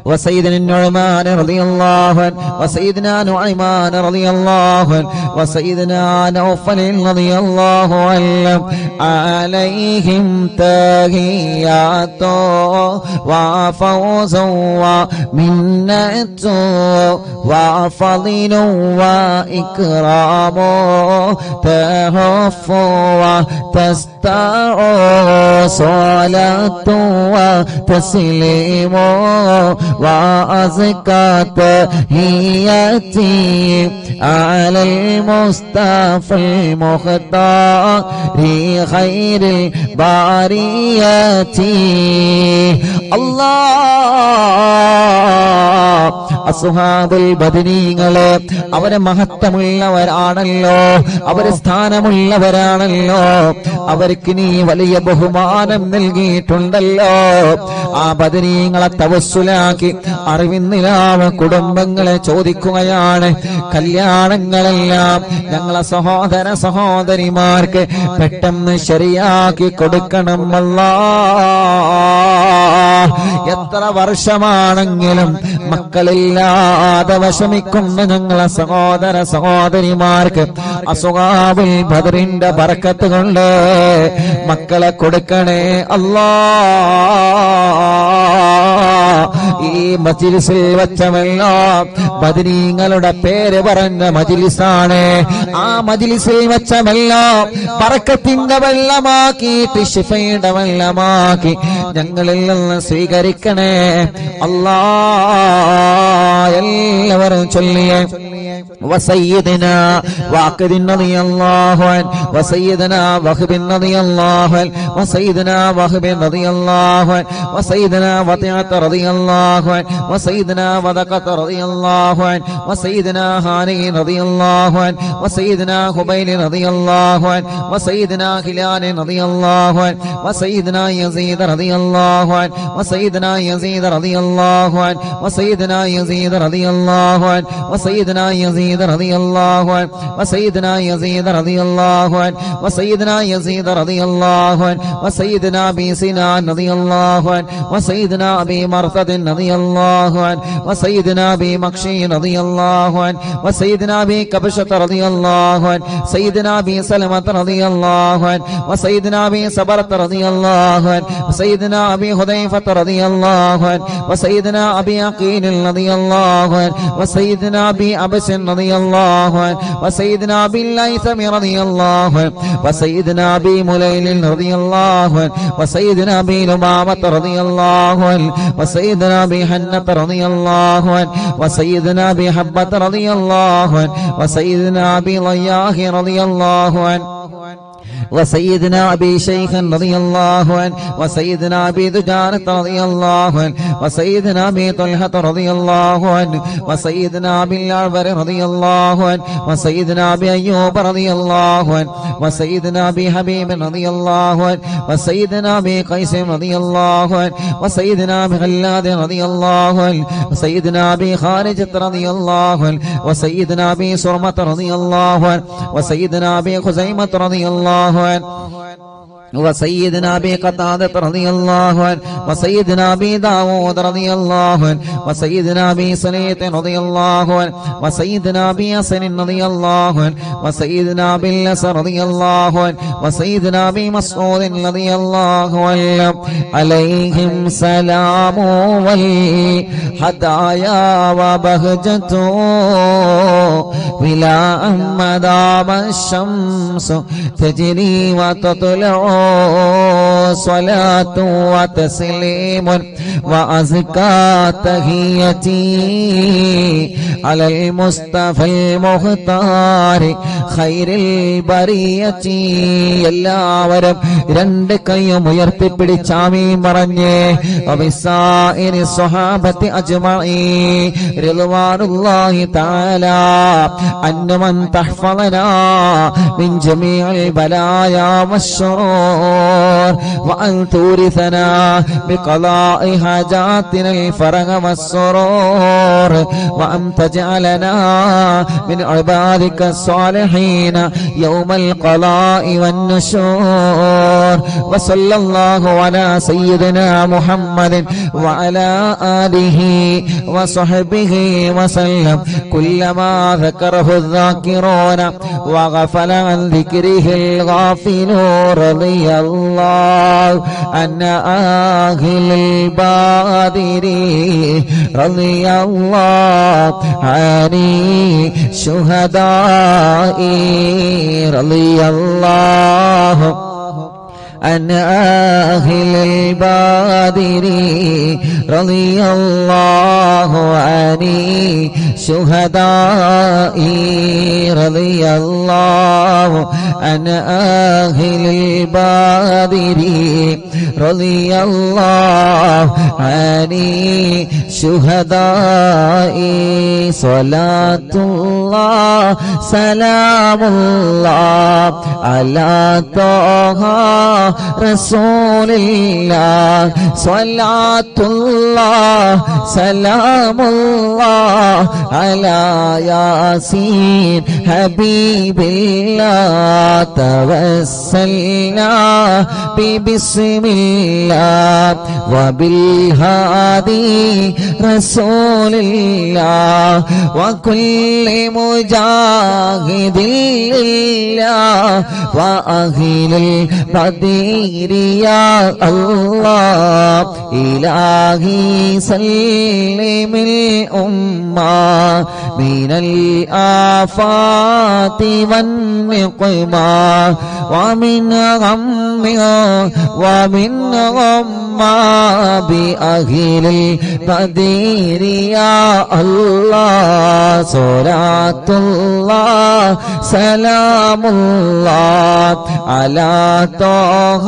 وسيدنا النعمان رضي الله عنه وسيدنا نعيمان رضي الله عنه وسيدنا نوفل رضي الله عنه عليهم تحيات وفوز ومنة وفضل وإكرام تهف وتستع صلاة وتسليم وأزكى تحياتي على المصطفى المختار خير البريات الله അസ്ഹാബുൽ ബദരീങ്ങളെ അവരെ മഹത്വമുള്ളവരാണല്ലോ, അവരെ സ്ഥാനമുള്ളവരാണല്ലോ, അവർക്ക് നീ വലിയ ബഹുമാനം നൽകിയിട്ടുണ്ടല്ലോ. ആ ബദരീങ്ങളെ തവസ്സുലാക്കി അറിവിന്നിലാവ് കുടുംബങ്ങളെ ചോദിക്കുകയാണ്, കല്യാണങ്ങളെല്ലാം ഞങ്ങളെ സഹോദര സഹോദരിമാർക്ക് പെട്ടെന്ന് ശരിയാക്കി കൊടുക്കണം അല്ലാഹ്. എത്ര വർഷമാണെങ്കിലും മക്കളില്ലാതെ വിഷമിക്കുന്ന ഞങ്ങളെ സഹോദര സഹോദരിമാർക്ക് അസ്ഹാബുൽ ബദറിന്റെ ബർക്കത്ത് കൊണ്ട് മക്കളെ കൊടുക്കണേ അല്ലാഹ്. ഈ മജ്ലിസിൽ വെച്ചമല്ലോ ബദരീങ്ങളുടെ പേര് പറഞ്ഞ മജ്ലിസാണ്. ആ മജ്ലിസിൽ വെച്ചമല്ലോ ബർക്കത്തിന്റെ വെള്ളമാക്കിയിട്ട് ശിഫയുടെ വെള്ളമാക്കി ഞങ്ങളിൽ നിന്ന് സ്വീകരിക്കണേ അല്ലാഹ്. എല്ലാവരും ചൊല്ലിയേ وسيدنا واقد رضي الله عنه وسيدنا وهب رضي الله عنه وسيدنا وهب رضي الله عنه وسيدنا وطيعة رضي الله عنه وسيدنا وذقة رضي الله عنه وسيدنا هاني رضي الله عنه وسيدنا خبيل رضي الله عنه وسيدنا هلال رضي الله عنه وسيدنا يزيد رضي الله عنه وسيدنا يزيد رضي الله عنه وسيدنا يزيد رضي الله عنه وسيدنا يزيد رضي الله عنه وسيدنا يزيد رضي الله عنه وسيدنا يزيد رضي الله عنه وسيدنا أبي سنان رضي الله عنه وسيدنا أبي مرثد رضي الله عنه وسيدنا أبي مكشي رضي الله عنه وسيدنا أبي كبشة رضي الله عنه سيدنا أبي سلمة رضي الله عنه وسيدنا أبي صبرة رضي الله عنه وسيدنا أبي حذيفة رضي الله عنه وسيدنا أبي عقيل رضي الله عنه وسيدنا أبي أبس رضي الله عنه وسيدنا أبي الليثم رضي الله عنه وسيدنا أبي مليل رضي الله عنه وسيدنا أبي لمامة رضي الله عنه وسيدنا أبي حنة رضي الله عنه وسيدنا أبي حبة رضي الله عنه وسيدنا أبي ضياح رضي الله عنه وسيدنا أبي شيخ رضي الله عنه وسيدنا أبي دجانة رضي الله عنه وسيدنا أبي طلحة رضي الله عنه وسيدنا أبي الأعور رضي الله عنه وسيدنا أبي أيوب رضي الله عنه وسيدنا أبي حبيب رضي الله عنه وسيدنا أبي قيس رضي الله عنه وسيدنا أبي خلاد رضي الله عنه وسيدنا أبي خارجة رضي الله عنه وسيدنا أبي سرمة رضي الله عنه وسيدنا أبي خزيمة رضي الله عنه وسيدنا أبي قتادة رضي الله عنه وسيدنا أبي داود رضي الله عنه وسيدنا أبي سليط رضي الله عنه وسيدنا أبي ياسر رضي الله عنه وسيدنا أبي اليسر رضي الله عنه وسيدنا أبي مسعود رضي الله عنه عليهم سلام والهدايا وبهجته بلا مدام الشمس تجري وتطلع صلاة وتسليم وأزكى تحيتي على المصطفى المختار خير البرية എല്ലാവരും രണ്ട് കൈയും ഉയർത്തിപ്പിടിച്ച് ആമീൻ പറഞ്ഞേ വബിസായിരി സ്വഹാബത്തി അജ്മഈൻ റിദ്വാനുല്ലാഹി തആല അന്നമൻ തഹ്ഫളനാ മിൻ ജമീഇൽ ബലായാ വശ്ശുറൂർ വഅൻ തൂരിസനാ ബിഖളാഇ ഹാജാതിന الفرج والسرور وأن تجعلنا من عبادك الصالحين يوم القضاء والنشور وصلى الله على سيدنا محمد وعلى آله وصحبه وسلم كلما ذكره الذاكرون وغفل عن ذكره الغافلون رضي الله عن أهل البادرين رضي الله عن شهدائي رضي الله عن أهل البادر رضي الله عن شهدائي رضي الله عن أهل البادر رضي الله عن شهدائي صلاة الله سلام الله على طه رسول الله صلاة الله سلام الله على ياسين حبيب الله توسلنا ببسم الله وبالهادي رسول الله وكل مجاهد لله وأهل البدير يا الله إلهي سلم الأمة من الآفات والنقمة ومن غم ومن غمّة بأهل البدير يا الله صلاة الله سلام الله على طه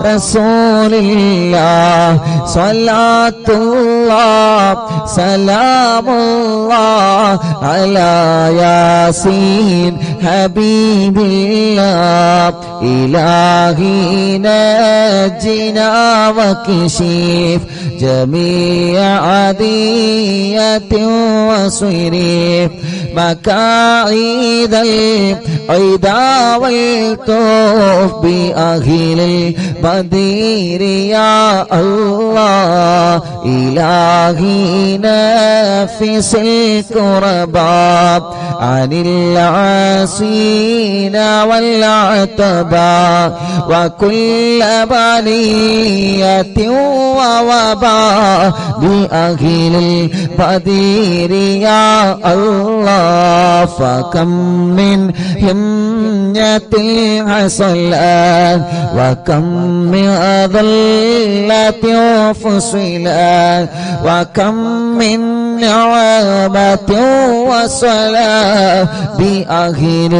رسول الله صلاة الله سلام الله على ياسين حبيب الله إلهي نجنا وكشف جميع عدية وصريف مكايد العدا والطوف بأهل البدير يا الله إلهي نفس الكرباب عن العاصين والعتباء وكل بلية ووباء بأهل البدير يا الله فكم من همية حصلت وكم من ذلة فصلت وكم من نعمة وصلاة بأهل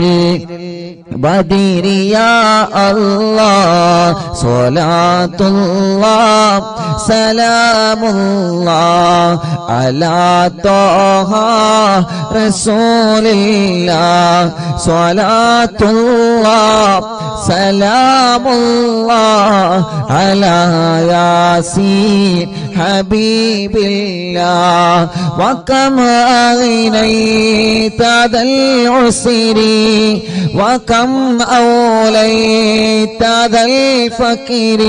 البدير يا الله صلاة الله سلام الله على طه رسول الله صلاة الله سلام الله على ياسين حبيب الله وكم أغنيت ذا العسر وكم أوليت ذا الفقر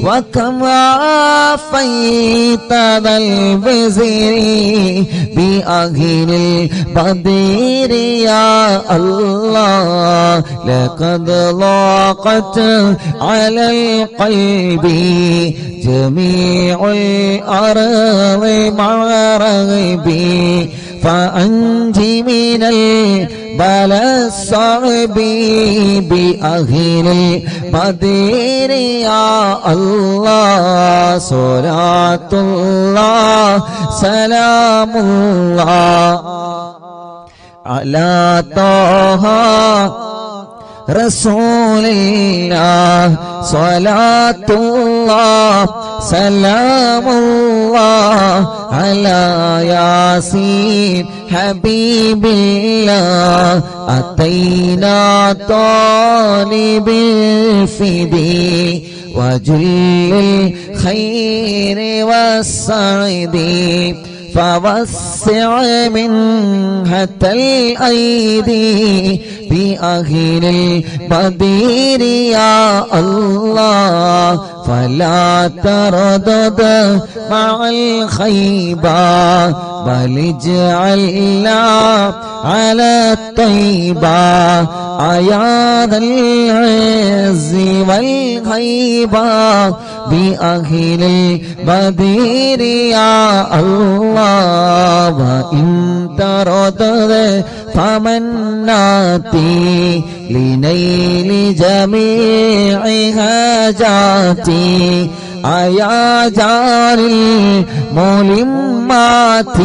وكم عافيت ذا البر وأنزلي بأهل البدر يا الله لقد ضاقت على القلب جميع الأرض مع رغبي فأنجي من البلاء الصعب بأهل البدر يا الله صلاة الله سلام الله على طه رسول الله صلاة الله سلام الله على ياسين حبيب الله أتينا طالب الفدي وجل الخير والسعد فوسع منها الأيدي بأهل البدر يا الله فلا تردد مع الخيبة بل اجعلنا على الطيبة أيا ذا العز والهيبة بأهل البدر يا الله وإن تردد فمناتي لنيل جميع حاجاتي أيا جار الملمات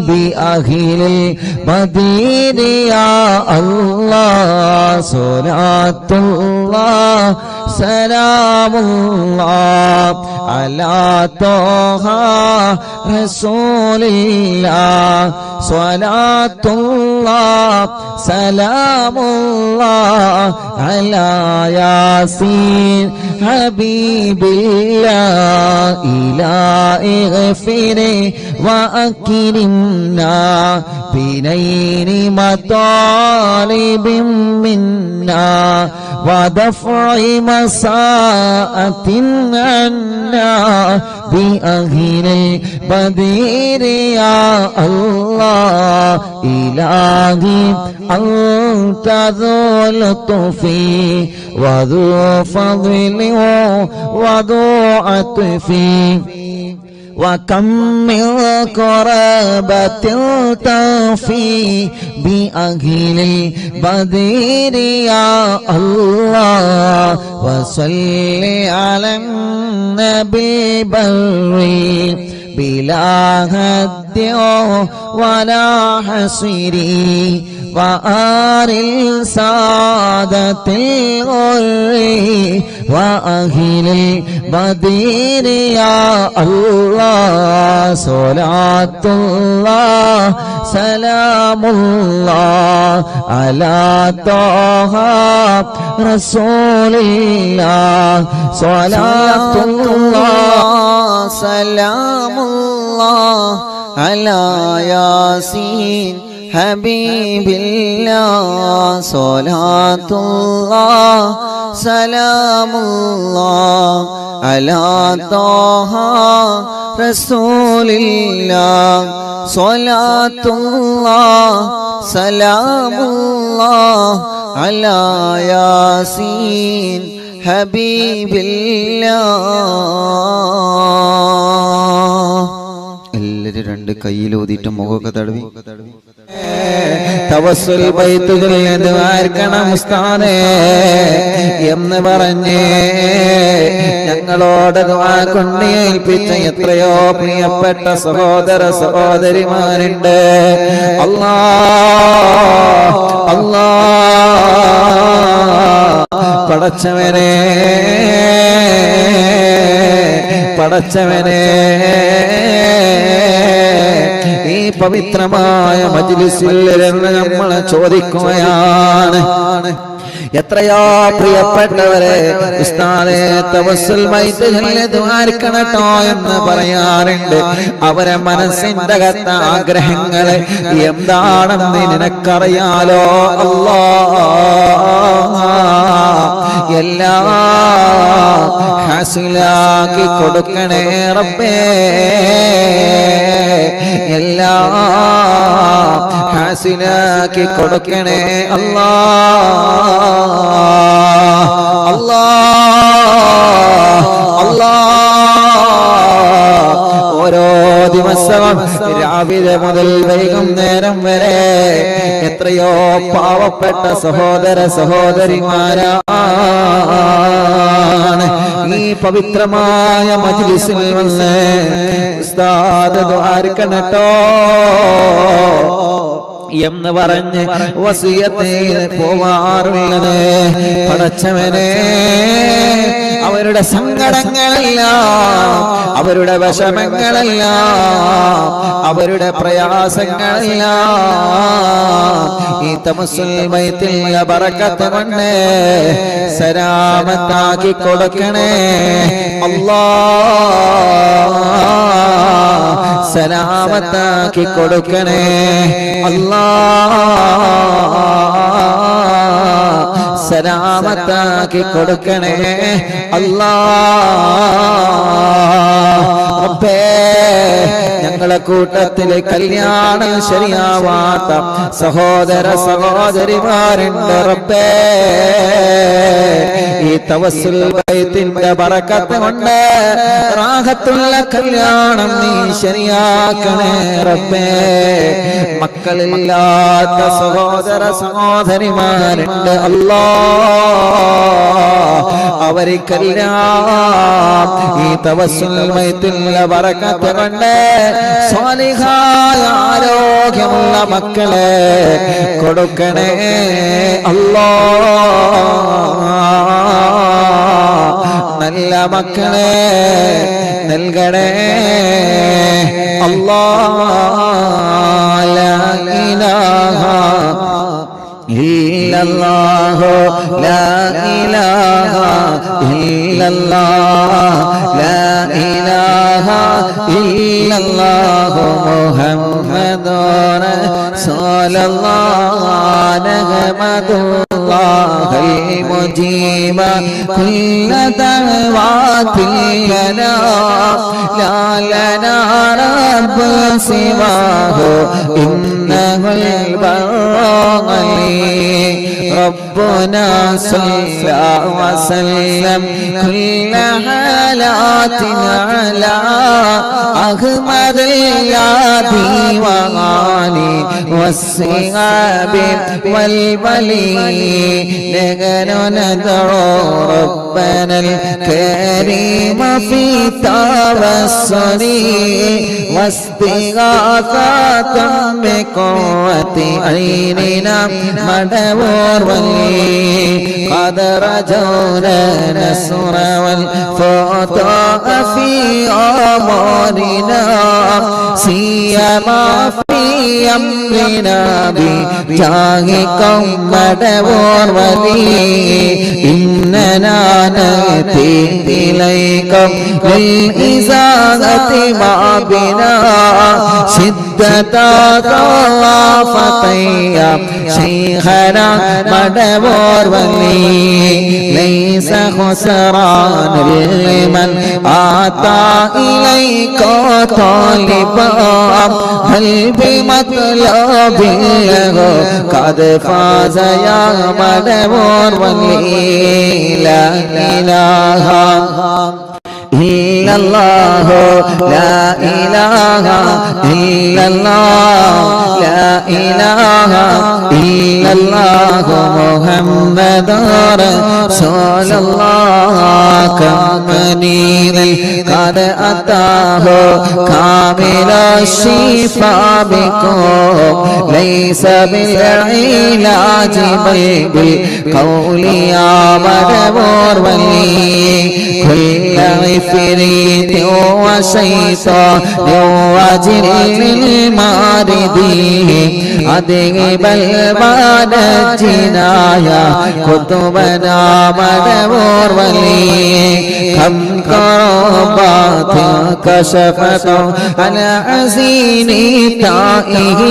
بأهل البدر يا الله صلاة الله سلام الله على طه رسول الله صلاة الله سلام الله على ياسين حبيب الله إلهي اغفر وأكرمنا بنيل مطالب منا ودفع مساءة عنا بأهل البدر يا الله إلهي أنت ذو لطف وذو فضل وذو عطف وكم من قرابة تفي بأهل البدر يا الله وصل على النبي بري بلا هد ولا حصير وآل السادة الغر وأهل البدر يا الله صلاة الله سلام الله على طه رسول الله صلاة الله سلام الله على ياسين حبيب الله صلاة الله سلام الله على طه رسول الله صلاة الله سلام الله على ياسين حبيب الله. എല്ലാവരും രണ്ട് കയ്യിലൂതിയിട്ട് മുഖമൊക്കെ തടവി തവസ്സുൽ ബൈത്തുകളിൽ ദ്വാർക്കണം ഉസ്താദേ എന്ന് പറഞ്ഞ് ഞങ്ങളോട് ദുആ കൊണ്ട് ഏൽപ്പിച്ച എത്രയോ പ്രിയപ്പെട്ട സഹോദര സഹോദരിമാരുണ്ട്. അല്ലാഹ് അല്ലാഹ് പടച്ചവനെ പടച്ചവനെ ഈ പവിത്രമായ മജ്ലിസിൽ നമ്മൾ ചോദിക്കുകയാണ്, എത്രയോ പ്രിയപ്പെട്ടവരെ ഉസ്താദേ തവസ്സുൽ ബൈത്തുകളിൽ ദ്വാരക്കണട്ടോ എന്ന് പറയാറുണ്ട്. അവരെ മനസ്സിന്റെ അകത്ത ആഗ്രഹങ്ങൾ എന്താണെന്ന് നിനക്കറിയാലോ അല്ലാഹ്. എല്ലാം ഹാസിലാക്കി കൊടുക്കണേ റബ്ബേ. എല്ലാം ഹാസിലാക്കി കൊടുക്കണേ അല്ലാഹ് അല്ലാഹ് അല്ലാഹ്. ഓരോ ദിവസവും രാവിലെ മുതൽ വൈകുന്നേരം വരെ എത്രയോ പാവപ്പെട്ട സഹോദര സഹോദരിമാരാണ് ഈ പവിത്രമായ മജ്ലിസിൽ വന്ന് ഉസ്താദ് ദുആർക്കണട്ടോ എന്ന് പറഞ്ഞ് വസിയത്തിൽ പോവാറുള്ളത്. പടച്ചവനെ, അവരുടെ സങ്കടങ്ങളെല്ലാം, അവരുടെ വിഷമങ്ങളെല്ലാം, അവരുടെ പ്രയാസങ്ങളെല്ലാം ഈ തമസ്സുൽ ബൈത്തിലെ ബറക്കത്ത് കൊണ്ട് സലാമത്താക്കി കൊടുക്കണേ അല്ലാഹ്, സലാമത്താക്കി കൊടുക്കണേ അല്ലാഹ്, സലാമത്താക്കി കൊടുക്കണേ അല്ലാഹ്. റബ്ബേ, ഞങ്ങളെ കൂട്ടത്തിലെ കല്യാണം ശരിയാവാത്ത സഹോദര സഹോദരിമാരുണ്ട് റബ്ബേ. ഈ തവസ്സുൽ ബൈത്തിന്റെ ബറക്കത്ത് കൊണ്ട് റാഹത്തുള്ള കല്യാണം നീ ശരിയാക്കണേ റബ്ബേ. മക്കളില്ലാത്ത സഹോദര സഹോദരിമാരുണ്ട് അല്ലാഹ്, അവർക്കെല്ലാം ഈ തവസ്സുൽ ബൈത്തിന്റെ ബറക്കത്ത് കൊണ്ട് സ്വാലിഹായ ആരോഗ്യമുള്ള മക്കളെ കൊടുക്കണേ അല്ലാഹ്, നല്ല മക്കളെ നൽകണേ അല്ലാഹ്. ലാ ഇലാഹ ഇല്ലല്ലാഹു ലാ ഇലാഹ ഇല്ലല്ലാഹ് ലാ ഇലാഹ ഇല്ലല്ലാഹു മുഹമ്മദുർ റസൂലുള്ളാഹ് നഹ്മദുല്ലാഹൽ മുജീബ കുല്ല ദഅവാതിൽ ലനാ ലാ ലനാ റബ്ബു സിവാഹു ഇന്നഹുൽ ബർറ ربنا صلى وسلم كل حالاتنا على أحمد اليابي وغالي والصحاب والولي نحن ندعو ربنا الكريم في توسل واستغاثة بقوة عيننا مدبور ولي قد رجونا نصر والفتح في أمرنا سيما في أمرنا بجاهكم مدبور ولي إننا نأتي إليكم للإزالة ما بنا شدة ضعفتي شيخنا مدبور ولي ليس خسران لمن أتى إليك طالبا بل بمطلب له قد فاز يا مدبور ولي لا إله إلا الله لا إله إلا الله لا إله إلا الله محمد رسول الله كمنير قد أتاه كامل الشفاء بكم ليس بالعلاج بل بالقول يا مدبور ولي كل عفريت وشيطان وجن الماردين أدغب البانجنايا كتبنا مدبور ولي كم كربات كشفت على عزين تائه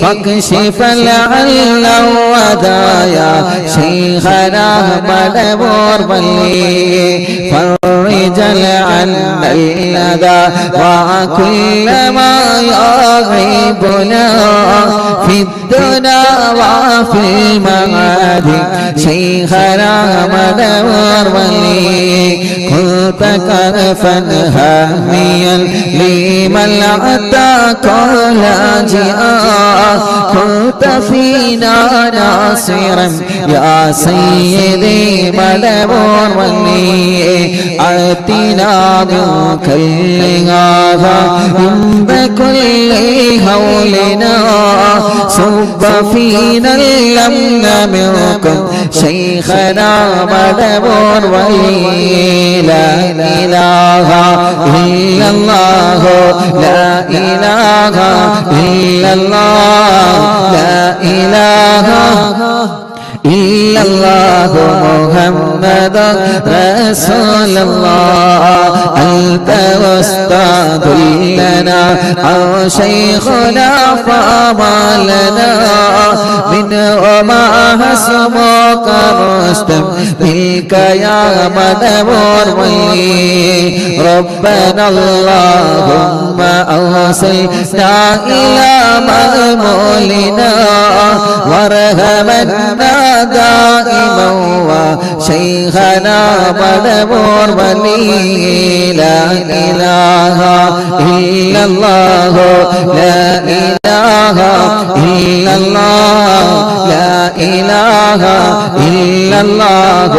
فاكشف لعل ودايا شيخنا مدبور ولي فرج عنا الندى وكل ما يغيبنا في الدنيا وفي المعاد شيخنا مدبور ولي كنت كرفا هاميا لمن أتاك لاجئا كنت فينا ناصرا يا سيدي مدبور ولي أتنا من كل هذا عند كل هولنا صب فينا الأمن منكم شيخنا مدبور ولي لا إله إلا الله لا إله إلا الله لا إله إلا الله محمد رسول الله أنت أستاذ لنا أو شيخنا فما لنا منهما حسبك رشدا منك يا مدبور ولي ربنا اللهم أوصلنا إلى مأمولنا وارحمنا دائما وشيخنا مدبور ولي لا إله إلا الله لا إله إلا الله لا إله إلا الله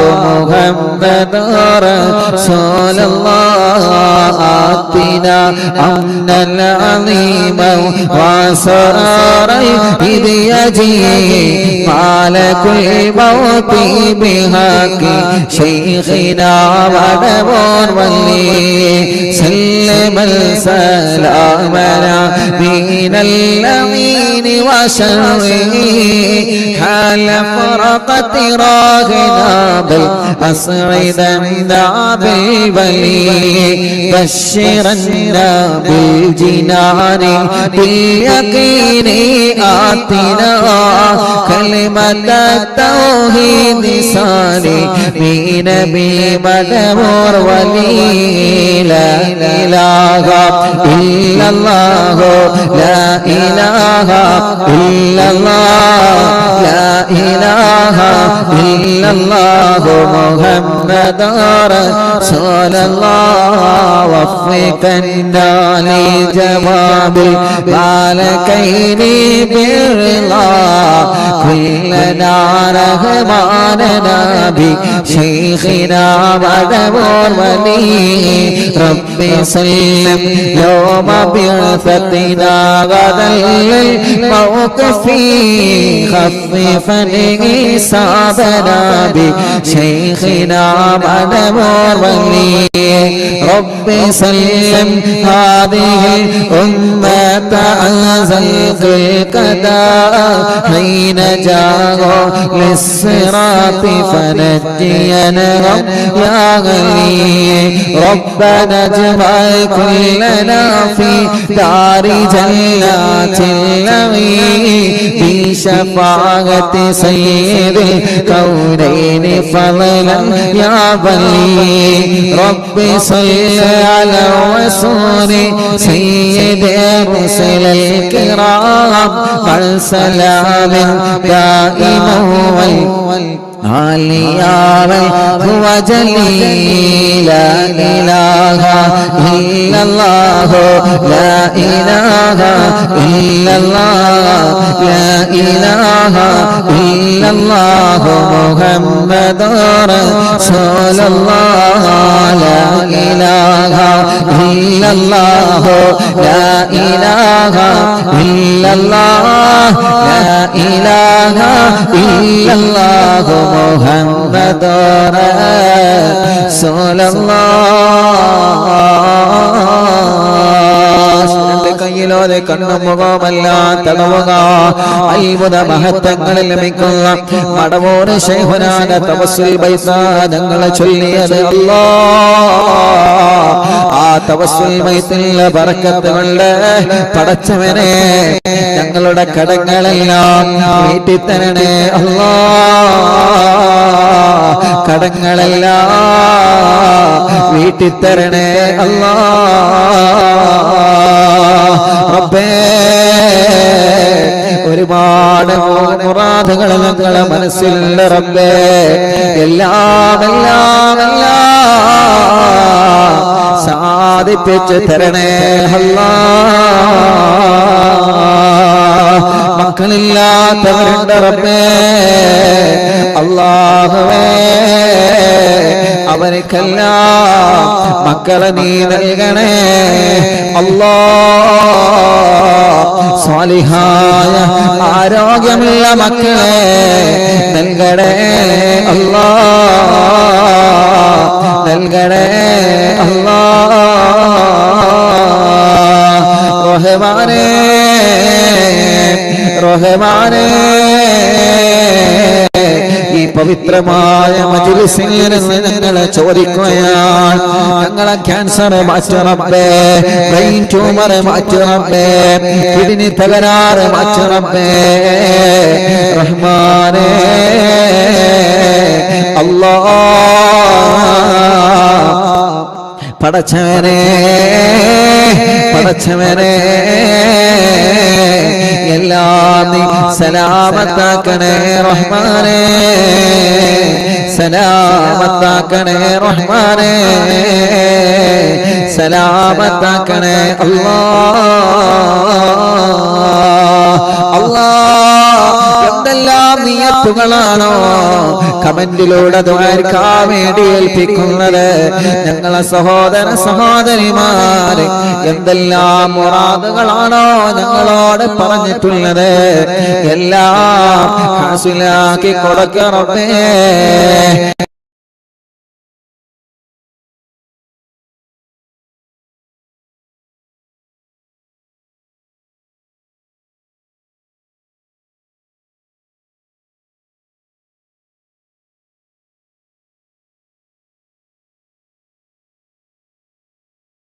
محمد رسول الله آتنا أمنا عظيما وسرارا إذ يجيء على كل موت بحق شيخنا مدبور ولي سلم السلام من اللعين وشره حال فرقت راغنا بالأصعد بالبلي بشرنا بالجنان باليقين آتنا كلمة التوحيد صالح بنبي مدبور ولي لا إله إلا الله لا إله إلا الله لا إله إلا الله محمد رسول الله وفقنا لجواب الملكين بالرضا كلنا رحماننا بشيخنا مدبور ولي ربي سلم يوم بعثتنا غدا للموقف خففا حسابنا بشيخنا مدبور ولي ربي سلم هذه الأمة أنزلت القضاء حين جاءوا للصراط فنجينا يا غني ربنا اجمع كلنا في دار جنات النعيم بشفاعة سيد الكونين فضلا يا بلي ربي صل على الرسول سيد الرسل الكرام والسلام دائما عليا هو جليل لا إله إلا الله لا إله إلا الله لا إله إلا الله محمد رسول الله لا إله إلا الله لا إله إلا الله لا إله إلا الله محمد رسول الله കയ്യിലോതെ കണ്ണും മുഖവുമെല്ലാം തടവുക. അത്ഭുത മഹത്വങ്ങളിൽ ലഭിക്കുന്ന മടവൂർ ശൈഖുനാന്റെ തവസ്സുൽ ബൈത്താ ഞങ്ങൾ ചൊല്ലിയത് ആ തവസ്സുൽ ബൈത്തിലെ ബറക്കത്ത് കൊണ്ട് പടച്ചവനെ ഞങ്ങളുടെ കടങ്ങളെല്ലാം വീട്ടിത്തരണേ അല്ലാ. കടങ്ങളെല്ലാം വീട്ടിത്തരണേ അല്ലാ. റബ്ബേ ഒരുപാട് മുറാദുകൾ ഞങ്ങളെ മനസ്സിലുള്ള റബ്ബേ എല്ലാം സാധിപ്പിച്ചു തരണേ അല്ലാ. മക്കളില്ലാത്തവരുണ്ട് റബ്ബേ അല്ലാഹുവേ അവർക്കെല്ലാം മക്കളെ നീ നൽകണേ അല്ലാ. സ്വാലിഹായ ആരോഗ്യമുള്ള മക്കളെ നൽകണേ അല്ലാ. നൽകണേ അല്ലാ. റഹ്മാനേ റഹ്മാനേ ഈ പവിത്രമായ മജ്‌ലിസിൽ ഞങ്ങളെ ചോദിക്കുകയാണ്. ഞങ്ങളെ ക്യാൻസർ മാറ്റ് റബ്ബേ, ബ്രെയിൻ ട്യൂമർ മാറ്റ് റബ്ബേ, കിഡ്നി തകരാറ് മാറ്റ് റബ്ബേ. റഹ്മാനേ അല്ലാഹ് പടച്ചവനെ പടച്ചവനെ എല്ലാം നീ സലാമത്താക്കണേ റഹ്മാനേ. സലാമത്താക്കണേ റഹ്മാനേ. സലാമത്താക്കണേ എന്തെല്ലാം നിയത്തുകളാണോ കമന്റിലൂടെ ദുആക്കാൻ വേണ്ടി ഏൽപ്പിക്കുന്നത് ഞങ്ങളെ സഹോദര സഹോദരിമാരെ. എന്തെല്ലാം മുറാദുകളാണോ ഞങ്ങളോട് പറഞ്ഞിട്ടുള്ളത് എല്ലാം ഹാസിലാക്കി കൊടുക്കണമേ.